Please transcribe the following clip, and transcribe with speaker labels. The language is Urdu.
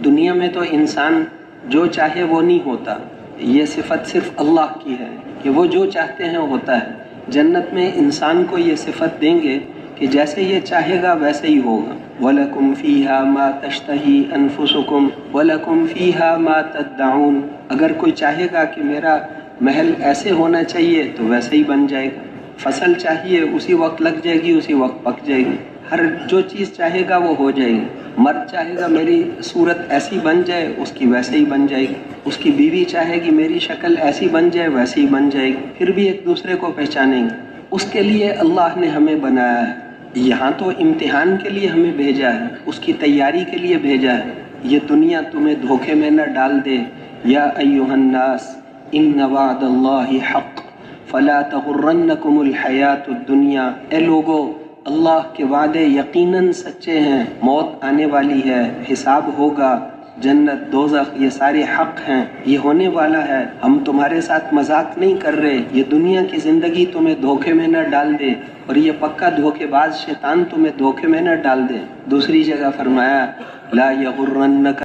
Speaker 1: دنیا میں تو انسان جو چاہے وہ نہیں ہوتا، یہ صفت صرف اللہ کی ہے کہ وہ جو چاہتے ہیں ہوتا ہے۔ جنت میں انسان کو یہ صفت دیں گے کہ جیسے یہ چاہے گا ویسے ہی ہوگا۔ وَلَكُمْ فِيهَا مَا تَشْتَهِي أَنفُسُكُمْ وَلَكُمْ فِيهَا مَا تَدَّعُونَ، اگر کوئی چاہے گا کہ میرا محل ایسے ہونا چاہیے تو ویسے ہی بن جائے گا، فصل چاہیے اسی وقت لگ جائے گی، اسی وقت پک جائے گی، ہر جو چیز چاہے گا وہ ہو جائے گی۔ مرد چاہے گا میری صورت ایسی بن جائے، اس کی ویسے ہی بن جائے گی، اس کی بیوی چاہے گی میری شکل ایسی بن جائے، ویسے ہی بن جائے گی، پھر بھی ایک دوسرے کو پہچانیں گے۔ اس کے لیے اللہ نے ہمیں بنایا ہے، یہاں تو امتحان کے لیے ہمیں بھیجا ہے، اس کی تیاری کے لیے بھیجا ہے۔ یہ دنیا تمہیں دھوکے میں نہ ڈال دے۔ یا ایھا الناس ان وعد اللہ حق فلا تغرنکم الحیات الدنیا، اے لوگو اللہ کے وعدے یقیناً سچے ہیں، موت آنے والی ہے، حساب ہوگا، جنت دوزخ یہ سارے حق ہیں، یہ ہونے والا ہے، ہم تمہارے ساتھ مذاق نہیں کر رہے۔ یہ دنیا کی زندگی تمہیں دھوکے میں نہ ڈال دے، اور یہ پکا دھوکے باز شیطان تمہیں دھوکے میں نہ ڈال دے۔ دوسری جگہ فرمایا لا یغرنک